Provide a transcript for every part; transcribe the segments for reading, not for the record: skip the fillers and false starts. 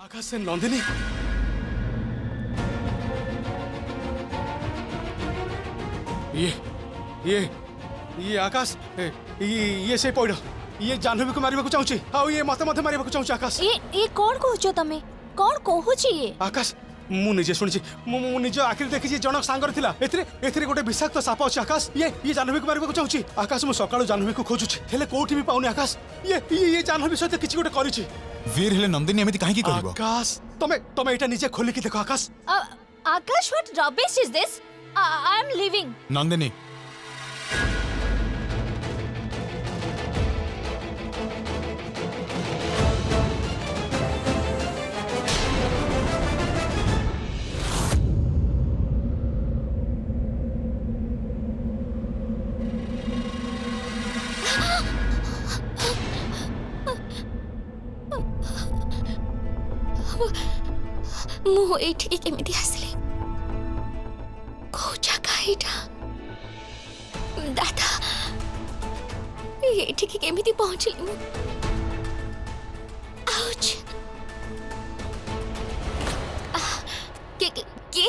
आकाश से नंदिनी ये आकाश ये से पड़ ये जाह्नवी को मारिबा को चाहूची आ ये मते मते मारिबा को चाहूची आकाश ये कौन कहूचो तमे कौन कहूची ये आकाश मु निजे सुनिछि मु निज आखिर देखिछि जनक सांगर थिला एथिरे गोटे विषाक्त साप अछि आकाश ये जाह्नवी को मारिबा को चाहूची आकाश मु सकाळु जाह्नवी को खोजुछि हेले कोठी भी पाउनी आकाश ये जाह्नवी सहित किछि गोटे करिछि वीर हेले नंदिनी एमिति काहे की कहिबो आकाश तमे एटा निजे खोली की देखो Akash Akash what rubbish is this I am living Nandini मु एठी केमिति आसले को जगह एटा दादा एठी केमिति पहुंचली मु आउच के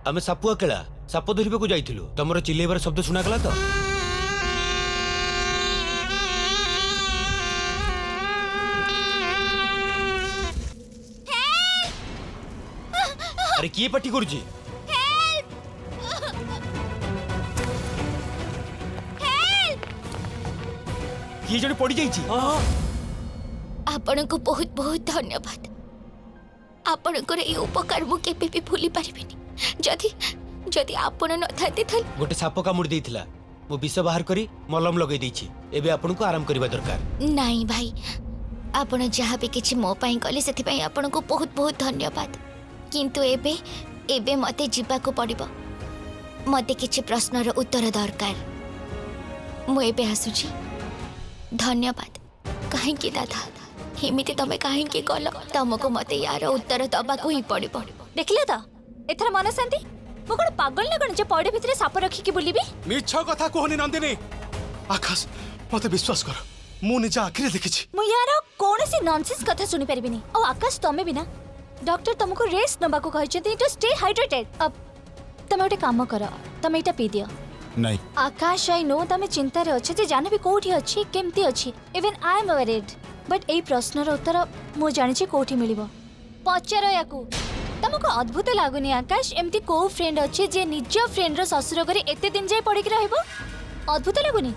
आमे सापुआ केला साप धरिबा को जाइथिलु तमरो चिल्लेबार शब्द सुना गला तो अरे किए पट्टी करूची किए जने पड़ी जाइची आपण को बहुत बहुत धन्यवाद आपण को ए उपकार मु केबे भी भूली पारिबिनी जदि जदि आपण न थाते थल गोटे साप कामुड़ देइथिला मो विष बाहर करी मलम लगै दैछि एबे आपण को आराम करबा दरकार नहीं भाई आपण जहाँ भी किछि मो पाई कले सेति पाई आपण को बहुत बहुत धन्यवाद किंतु एबे एबे मते जीवा को पड़िबो मते किछि प्रश्नर उत्तर दरकार मु एबे आसुची धन्यवाद काहे की दादा हेमिति तमे काहे की गलो तमको मते यार उत्तर दबा को ही पड़िबो देखले त एथरा मन शांति मु कोन पागल न कोन जे पड़े भितरे साप रखी की बुलिबी मिछ कथा कहनी नंदिनी आकाश मते विश्वास कर मु निज आखिर देखिछि मु यार कोनसी नॉनसेंस कथा सुनि परिबिनी ओ आकाश तमे बिना डॉक्टर तुमको रेस्ट नबा को कहछथि टू स्टे हाइड्रेटेड अब तमे ओटे काम कर तमे एटा पी दियो नहीं आकाश आई नो तमे चिंता रे अछि जे जाने भी कोठी अछि केमती अछि even I am worried but ए प्रश्नर उत्तर मु जानि छी कोठी मिलिबो पचरो याकू तमको अद्भुत लागुनी आकाश एमती को फ्रेंड अछि जे निज फ्रेंड रो ससुर घरे एते दिन जाय पड़ी के रहबो अद्भुत लागुनी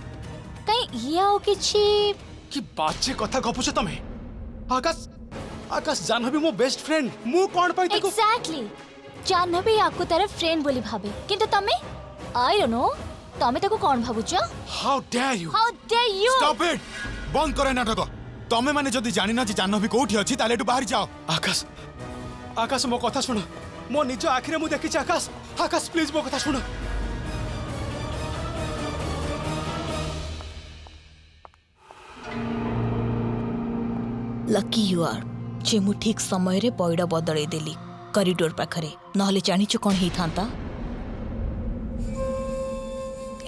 कई हिया ओ किछि कि बाचे कथा गपुछ तमे आकाश आकाश जाह्नवी मो बेस्ट फ्रेंड मु कोन पाई तको एग्जैक्टली जाह्नवी आकु तार फ्रेंड बोली भाबे किंतु तमे आई डोंट नो तमे तको कोन भाबुछ how dare you stop it बंद करे नाटक तमे माने जदी जानि ना जे जाह्नवी कोठी अछि ताले एटु बाहर जाओ आकाश आकाश मो कथा सुन मो निज आखिरे मु देखि आकाश आकाश प्लीज मो कथा सुन लकी यू आर जे मु ठीक समय रे पइडा बदलै देली कॉरिडोर पाखरे नहले जानिछु कोन ही थांता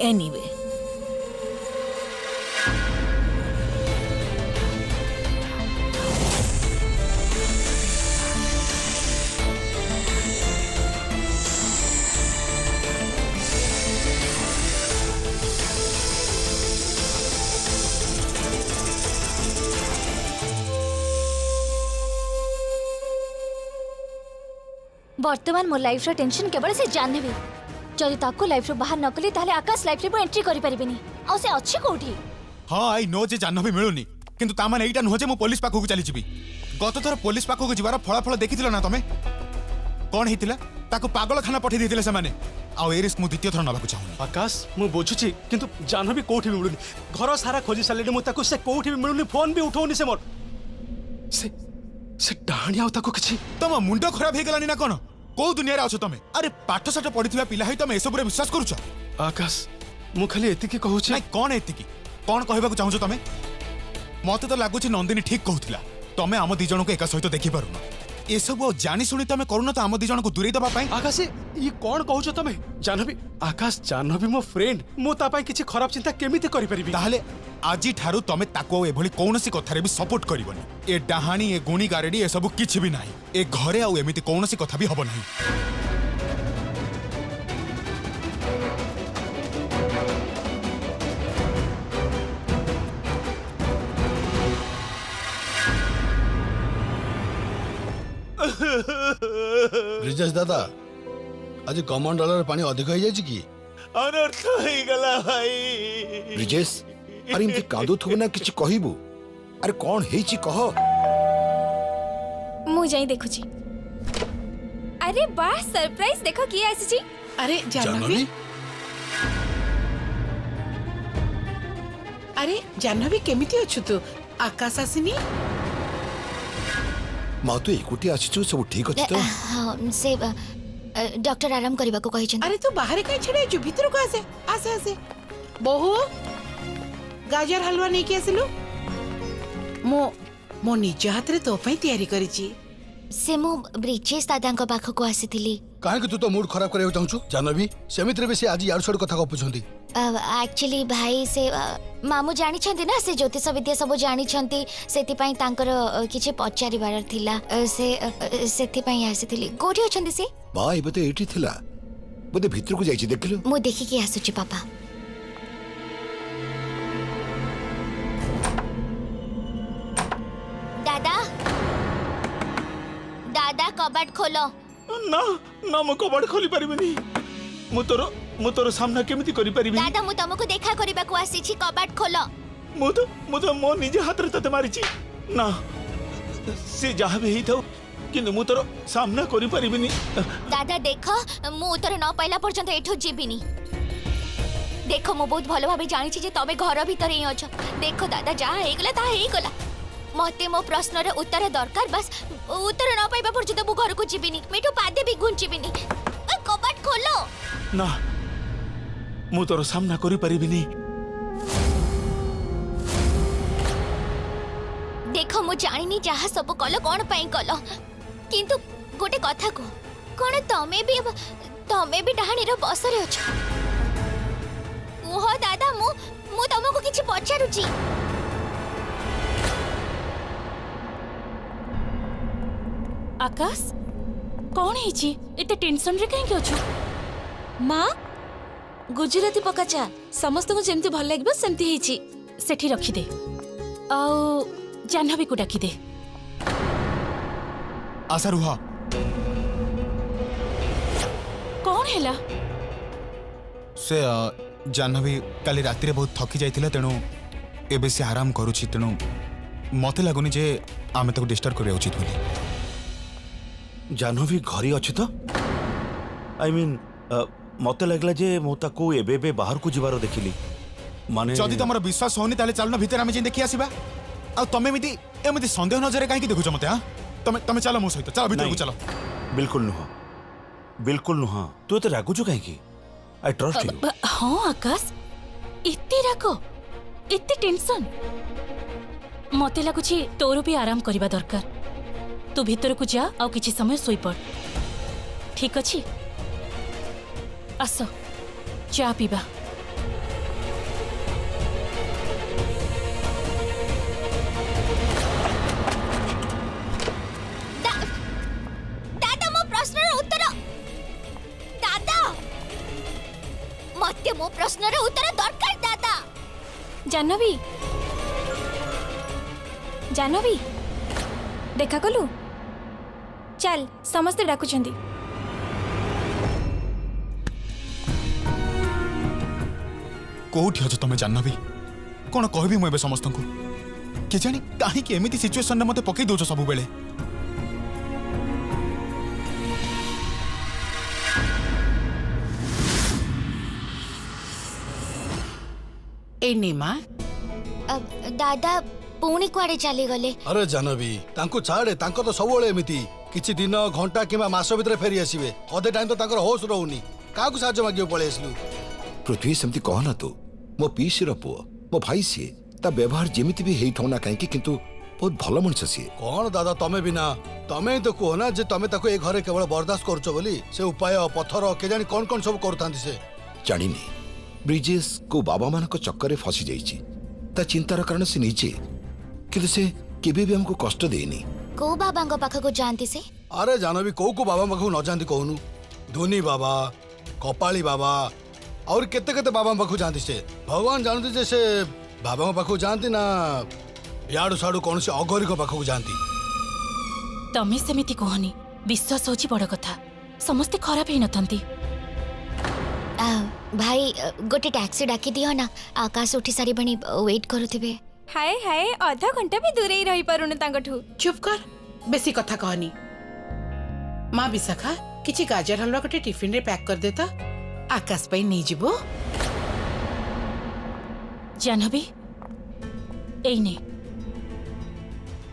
एनीवे वर्तमान मो लाइफ रो टेंशन केवल से जाह्नवी जदि ताको लाइफ रो बाहर नकली ताले आकाश लाइफ रे मो एंट्री करि परिबिनी आ से अछि कोठी हां आई नो जे जाह्नवी मिलुनी किंतु ता माने एटा न हो जे मु पुलिस पाखो को चली जिबी गत थर पुलिस पाखो को जिबार फळाफळ देखिथिलो ना तमे कोन हितिला ताको पागल खाना पठै दिथिले से माने आ ए रिस्क मु द्वितीय थर नबाकू चाहुनी आकाश मु बुझुछि किंतु जाह्नवी कोठी भी मिलुनी घर सारा खोजी सालेडी मु ताको से कोठी भी मिलुनी फोन भी उठौनी से मोर से डाहणिया ताको किछि तम मुंड खराब हे गलानी ना कोन को दुनिया रे अछ तमे अरे पाठ साठ पढिथिबा पिला है तमे एसबुरे विश्वास करूछ आकाश मु खाली एतिकी कहूछि नाही कोन एतिकी कोन कहबा को चाहू तमे मते तो लागुछि नंदिनी ठीक कहूथिला तमे हम दी जण को एका सहित देखि पारुना ए सब जानी सुनी तमे करूना तो हम दी जण को दूरे दबा पाई आकाश ये कोन कहूछ तमे जाह्नवी आकाश जाह्नवी मो फ्रेंड मो ता पाई किछि खराब चिंता केमिति करि परिबी ताहले आज ठारू तमे ताको एभली कौनसी कथारे भी सपोर्ट करिवनी ए डाहाणी ए गुणी गारेडी ए सब किछि भी नाही ए घरे आउ एमिति कौनसी कथा भी हबो नाही ब्रिजेश दादा आज कमन डॉलर पानी अधिक हो जाए कि अनर्थ गला भाई ब्रिजेश अरे इमती कांदुथु ना किछि कहिबु अरे कौन हेछि कह मु जाई देखुची। अरे वाह सरप्राइज देखो किए आसीची। अरे जाह्नवी जानवी अरे जाह्नवी केमिति अछु तू आकाश आसिनी मा तू एकुटी आछिछु सब ठीक अछि तो हाँ से डॉक्टर आराम करने को कही अरे तू बाहर कहीं छड़े जो भीतर को आसे आसे आसे बहु गाजर हलवा नहीं के आसिलु मो मो निज हाथ रे तो पई तैयारी करिची से मु ब्रिजेश दादा पाख को आसी काहे कि तू तो मूड खराब करे चाहछु जानवी सेमित्र भी से आज यार छोड़ कथा गपुछंती एक्चुअली भाई से मामू जानी छंती ना से ज्योतिष विद्या सब जानी छंती सेति पई तांकर किछि पचारिबार थिला से सेति पई आसीथिली कोठी अछंती से बा एबे तो एठी थिला बोदे भीतर को जाइछि देखिलो मु देखि कि आसुची पापा दादा दादा कबाट खोलो ना ना मो कबाड़ खोली परिबिनी मु तोर सामना केमिति करि परिबि दादा मु तुमको देखा करबा को आसी छी कबाट खोलो मु तो मो निजे हाथ रे तते मारिची ना से जहा भी हेई थाउ किंतु मु तोर सामना करि परिबिनी दादा देखो मु उत्तर न पाइला पर्यंत एठो जीबिनी देखो मु बहुत भलो भाबे जानि छी जे तमे घर भीतर ही अछ देखो दादा जा हेगला ता हेगला मते मो प्रश्न रे उत्तर दरकार बस उत्तर न पाइबा पर्यंत मु घर को जीबिनी मेठो पादे भी घुंचीबिनी कबाट खोलो ना मु तोर सामना करि परिबिनी देखो मु जानिनी जहा सब कलो कोन पई कलो किंतु गोटे कथा को कोन तमे भी डाहाणी रो बसरे अछ ओहो दादा मु तुमको किछि पचारुची आकाश कौन है एते टेंशन रे कहीं अछु माँ गुजराती पकाचा समस्त को जेमती भल लागबो सेमती हेची सेठी रखी दे आउ जाह्नवी को डाकी दे आशा रुह कौन हैला से जाह्नवी काली राति रे बहुत थकी जाइतिला तेणु एबे से आराम करूची तेणु मते लागुनी जे आमे ताको डिस्टर्ब करिया उचित बोली जानवी घरी अछि तो आई मीन मते लागला जे मो ताको एबे बाहर को जिवारो देखिली माने जदि तमर विश्वास होनी ताले चलना भीतर आमे जे देखि आसीबा आ तमे एमिति संदेह नजरे काहे कि देखुछ मते हां तमे चलो मो सहित चलो भीतर को चलो बिल्कुल नुहा तू तो रागुछु काहे कि आई ट्रस्ट यू हाँ आकाश इत्ते राको इत्ते टेंशन मते लागुछि तोर भी आराम करबा दरकार तू भीतर को जा आ किछि समय सोई पड़ ठीक अछि आस चा पीबा दादा मो प्रश्न रो उत्तर दादा मते मो प्रश्न रो उत्तर दरकार दादा जाह्नवी जाह्नवी देखा कलु चल समस्ते डाकुछंती कोठी अछ तमे जाह्नवी कोन कहबी मु एबे समस्त को के जानी काहे कि एमिति सिचुएशन रे मते पकई दोछ सब बेले ए नीमा दादा पुणी कुआडे चली गले अरे जानवी तांको छाड़े तांको तो सबोले एमिति किछि दिन घंटा किबा मास भीतर फेरी आसीबे अधे टाइम तो तांकर होश रहउनी काकू साहाଯ୍य मागियो पळे आसलु पृथ्वी सेमती कहना तू मो पीसी रो पुओ मो भाई से ता व्यवहार जेमिति भी हेई थौना काहे कि किंतु बहुत भलो मनुष्य से कौन दादा तमे बिना तमे तो कहो ना जे तमे ताको ए घरे केवल बर्दाश्त करछो बोली से उपाय पत्थर के जानी कोन कोन सब करतांती से जानिनी ब्रिजेश को बाबा मान को चक्कर रे फसी जाइछि ता ता चिंतार कारण से निजे किंतु से केबे भी हमको कष्ट देनी। को बाबा पाखक जाती से? अरे जानवी कौ को बाबा पाखु न जाती कहूनु धोनी बाबा कपाली बाबा और केते केते बाबा पाखु जाती से भगवान जानते जे से बाबा पाखु जाती ना याडू साडू कौन से अगरी को पाखु जाती। तमे सेमिति कहनी विश्वास होची बड़ कथा समस्ते खराब ही नथंती। भाई गोटे टैक्सी डाकी दियो ना आकाश उठी सारी बनी वेट करुथिबे। हाय हाय आधा घंटा भी दूर ही रही पारुने तांगठू। चुप कर बेसी कथा कहनी। माँ विशाखा किछि गाजर हलवा गोटे टिफिन रे पैक कर देता आकाश पई नहीं जीवो। जानवी एइने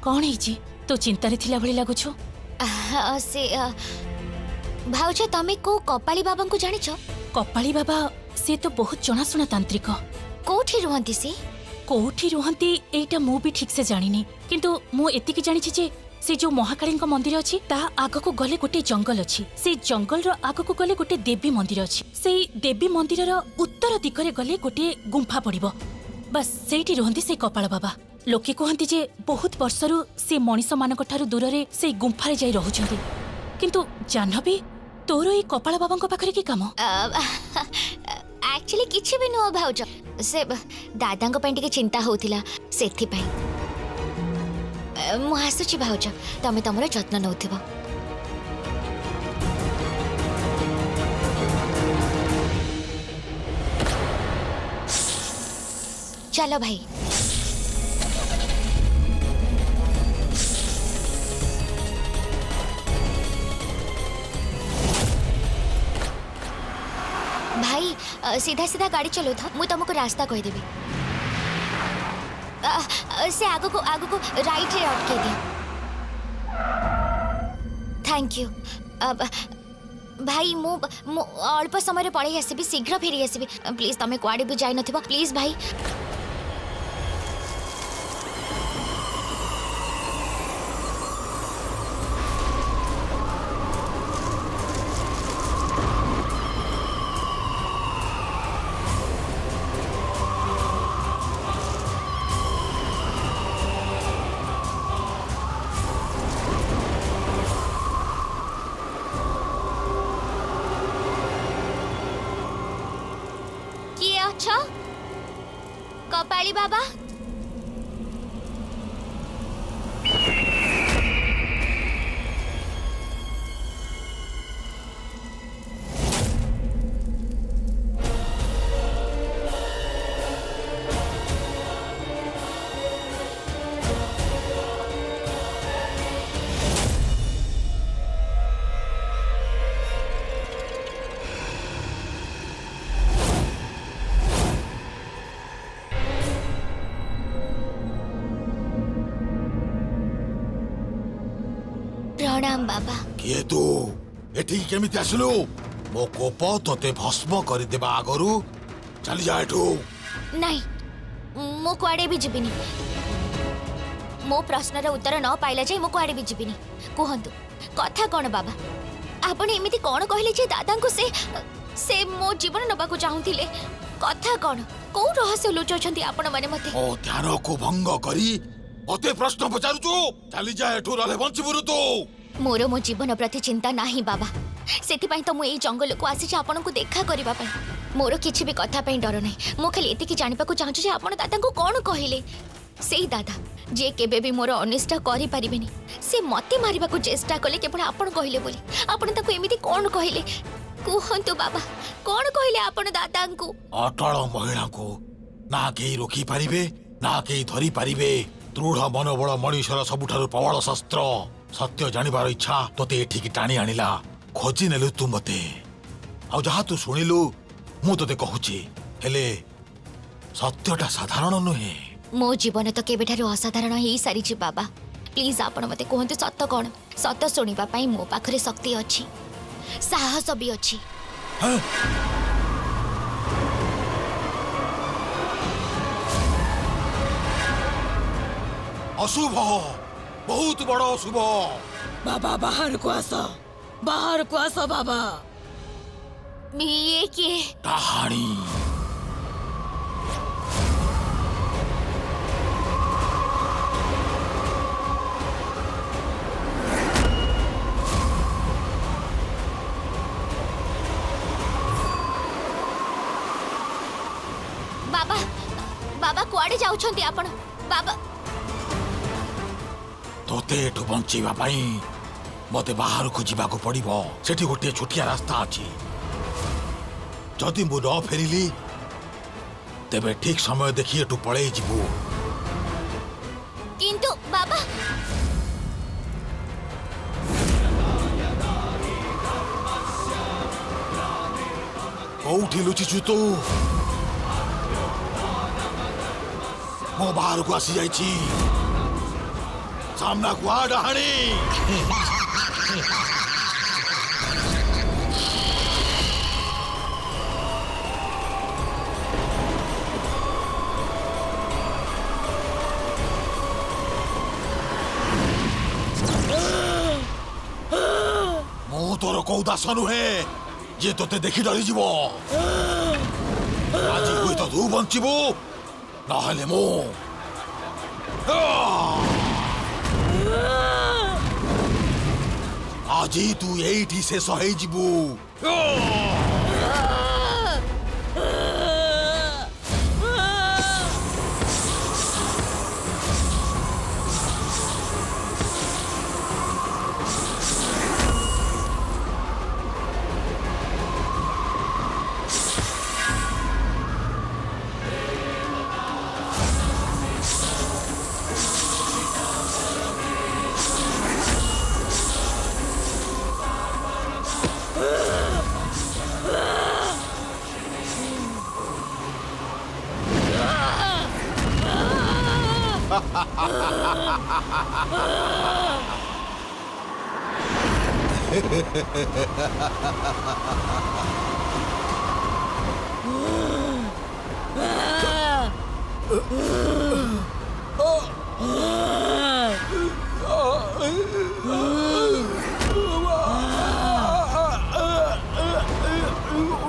कौन है तो चिंतारे थिला भली लागुछु? से भाउजा तमे को कपाली बाबा को जानिछ? कपाली बाबा से तो बहुत जनाशुना तांत्रिक। कोठी रुहंती से? कोठी रुहंती एटा मु भी ठीक से जानिनी किंतु मु एतिकी जानिछि जे से जो महाकाली मंदिर अछि ता आग को गले गोटे जंगल अछि। से जंगल रो आग को गले गोटे देवी मंदिर अछि। से देवी मंदिर रो उत्तर दिगरे गले गोटे गुंफा पड़िबो। बस सेठी रुहंती से कपाल बाबा। लोके कहंती जे बहुत वर्षरु से मनीष मानक ठारू दूर रे से गुंफा रे जाई रहुछंती किंतु जानबी तोरो ए कपाल बाबा को पाखरे की काम? एक्चुअली किछि भी नो भाउज से दादा को पे चिंता होतिला सेथि पई मु आसुची भाउज तमे तमरो जत्न नउथिबो। चलो भाई भाई सीधा सीधा गाड़ी चलो था मु तुमको रास्ता कह देबी। से आगो को राइट रे अटके दिया। Thank you. भाई मु अल्प समय रे पड़े आसीबी शीघ्र फेरी आसीबी प्लीज तमे कुआडे भी जाई नथिबो प्लीज भाई। कपाली बाबा प्रणाम बाबा। किए तू एठी केमिति आसलु? मो कोप तोते भस्म कर देबा आगरु चली जा एठू। नहीं मो कुआडे भी जीविनी। मो प्रश्न रे उत्तर न पाइला जाय मो कुआडे भी जीविनी। कहंतु कथा कोन बाबा? आपण एमिति कोन कहले जे दादा को से मो जीवन नबा को चाहुथिले कथा कोन? को रहस्य लुचौछंती आपण माने मते? ओ ध्यान को भंग करी मते प्रश्न पचारु छु चली जा एठू रहले बंचिबुरु तू। मोर मो जीवन प्रति चिंता नाही बाबा सेति तो मुझे जंगल को आसी आपण को देखा करबा पई। मोर किछि भी कथा पई डर नै। मो खाली एतिकी जानिबा को चाहछु जे आपण दादा को कोन कहिले। सेही दादा जे केबे भी मोर अनिष्ट करि परिबेनी से मते मारिबा को चेष्टा कले केवल आपण कहिले बोली। आपण ताको एमिति कोन कहिले कुहंतु बाबा कोन कहिले आपण दादा को? अटल महिला को ना केही रोकी पारिबे ना केही धरी पारिबे। दृढ़ मनोबल मनीषर सबुठारु प्रबल शस्त्र। सत्य जानिबार इच्छा तोते एठिकी टाणी आनिला खोजी नेलु तू मते। आ जहा तू सुनिलु मु तोते कहूची हेले सत्यटा साधारण नुहे। मो जीवन तो केबेठारु असाधारण ही सारी बाबा। प्लीज आपण मते कहंतु सत्य कोन? सत्य सुनिबा पई मो पाखरे शक्ति अछि साहस भी अछि। अशुभ बहुत बड़ अशुभ। बाबा बाहर को आस बाबा। ये के कहानी कुआडे जाउछंती आपण बाबा तोते एठू बंचेबा पाई मते बाहर को जीवा को पड़िबो सेठी गोटे छोटिया रास्ता अछि जदि मु न फेरिली तेबे ठीक समय देखि एठू पळेई जीवु किंतु बाबा कोउठी लुचिछु तू मो बाहर को आसी जाइछि सामना को आ डहाणी मो तोर कौ दास नुहे जे तोते देखि डरी जीव आज हुई तो तू बंचिबू नहले मो आज तू एठी से सहे जीवू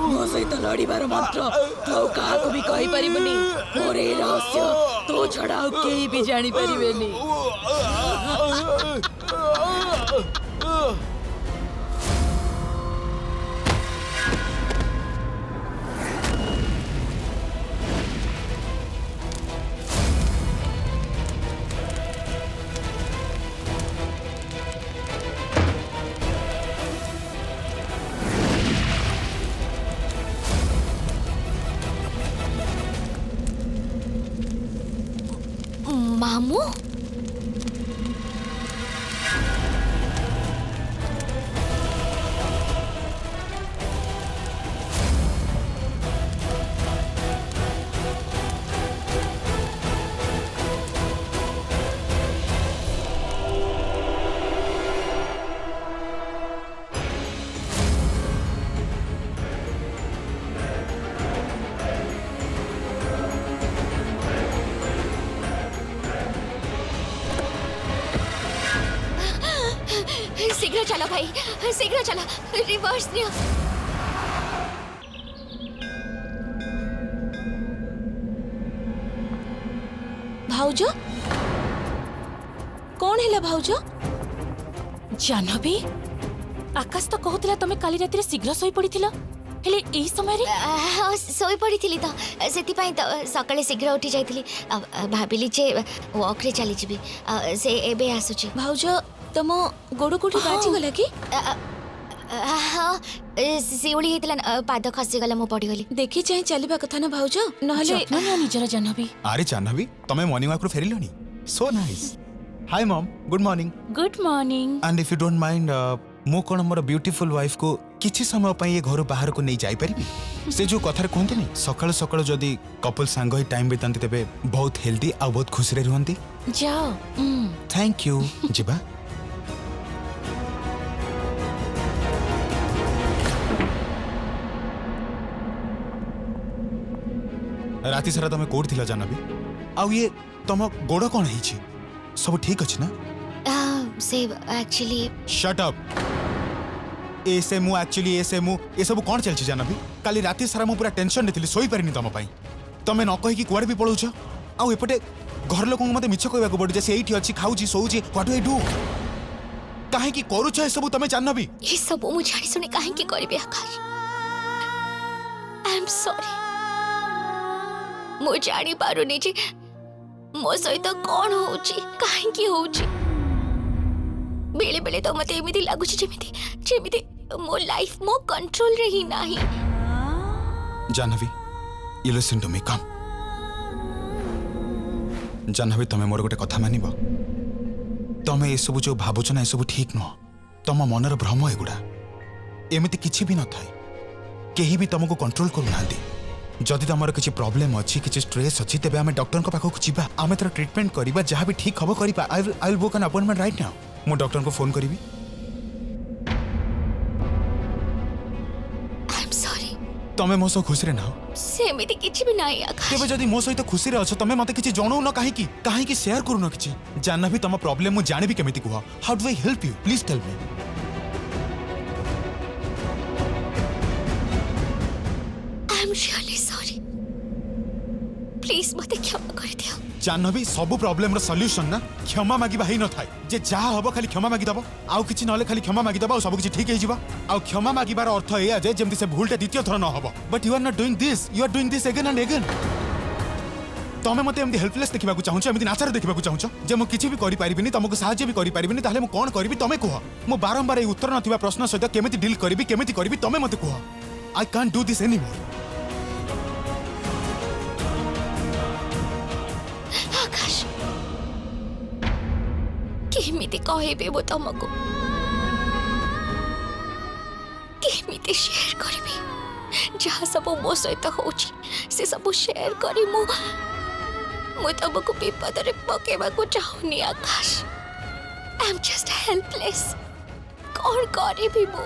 ମୋ ସହିତ ଲଢ଼ିବାର ମନ୍ତ୍ର ତୁ ଆଉ କାହାକୁ ବି କହିପାରିବୁନି ମୋର ଏ ରହସ୍ୟ ତୋ ଛଡ଼ା ଆଉ କେହି ବି ଜାଣିପାରିବେନି मामू शीघ्र चलो भाई शीघ्र चलो रिवर्स नियो भाउज कौन है भाउज जाह्नवी आकाश तो कहूला तमे काली राति शीघ्र सोई पड़िथिला हेले एही समय रे सोई पड़ी तो सेतिपाई तो सकाळे शीघ्र उठी जाइथिली भाबिली जे वॉक रे चली जिबी से एबे आसुची भाउज तम गोड़ कोठी बाजी गला कि हाँ शिउली हेतला पाद खसी गला मु पड़ी गली देखि चाहि चलिबा कथा न भाउज नहले निजर जाह्नवी अरे जाह्नवी तमे मॉर्निंग वॉक रो फेरिलनी so nice hi mom good morning good morning and if you don't mind मो कोन मोर ब्यूटीफुल वाइफ को किछि समय पई ये घर बाहर को नहीं जाई परिबी से जो कथार कहते नहीं सकाळ सकाळ जदी कपल सांग ही टाइम बितांती तेबे बहुत हेल्दी आ बहुत खुशी रे रहंती जाओ थैंक यू जिबा राति सारा तमे कोड थिला जाह्नवी आउ ये तम गोड़ कोन हिची सब ठीक अछि ना से एक्चुअली शट अप एसे मु एक्चुअली एसे मु ए सब कोन चलछि जाह्नवी काली राति सारा मु पूरा टेंशन ने थिली सोई परिनी तम पई तमे न कहि कि कुआडे भी पळौछ आउ एपटे घर लोक मते मिछ कहबा को पड़ जे से एठी अछि खाउछि सोउछि व्हाट डू आई डू काहे कि करूछ ए सब तमे जाह्नवी ये सब मु जानि सुनि काहे कि करबे आकाश आई एम सॉरी मु जानि पारुनी जी मो सहित कौन होउची काहेकि होउची बेले बेले तो मते एमिति लागुची जेमिति जेमिति मो लाइफ मो कंट्रोल रे ही नाही। Jahnavi you listen to me come. Jahnavi तमे मोर गोटे कथा मानिब तमे ए सब जो भाबुछ ना ए सब ठीक नुह तम मनर भ्रम एगुड़ा एमिति किछि भी न थाए केही भी तुमको कंट्रोल करू नांदी। जदि तुमर किछि प्रॉब्लम अछि किछि स्ट्रेस अछि तेबे आमे डॉक्टर को पाखो जिबा आमे तर ट्रीटमेंट करिबा जहाँ भी ठीक हबो करिबा। I will book an appointment right now. मु डॉक्टर को फोन करिबी। I am sorry. तमे मो सो खुशी रे ना सेमिति किछि भी नाही आकाश। तेबे जदि मो सहित खुशी रे अछ तमे मते किछि जणौ न काहे की शेयर करू न किछि जाह्नवी तम प्रॉब्लम मु जानिबी केमिति कुह। How do I help you please tell me. I am really sorry please मते क्षमा कर दियो। जाह्नवी सब प्रॉब्लम रो सॉल्यूशन ना क्षमा मागिबा ही न थाए जे जहा हबो खाली क्षमा मागी दबो आउ किछि नले खाली क्षमा मागी दबो सब किछि ठीक हे जिवो। आउ क्षमा मागिबार अर्थ एया जे जेमति से भूलटा द्वितीय थर न हबो। But you are not doing this you are doing this again and again. तमे मते एमदी हेल्पलेस देखिबा को चाहूछ एमदी नाचार देखिबा को चाहूछ जे मु किछि भी करि परिबिनी तुमको सहाय्य भी करि परिबिनी ताले मु कोन करबी तमे कुह। मु बारंबार ए उत्तर नथिबा प्रश्न सहित केमिति डील करबी केमिति करबी तमे मते कुह। I can't do this anymore. Akash केमिति कहबे मो तुमको केमिति शेयर करबी जहाँ सब मो सहित होची से सब शेयर करी मु तुमको विपद रे पकेबा को चाहूनी। आकाश आई एम जस्ट हेल्पलेस कौन करे भी मु।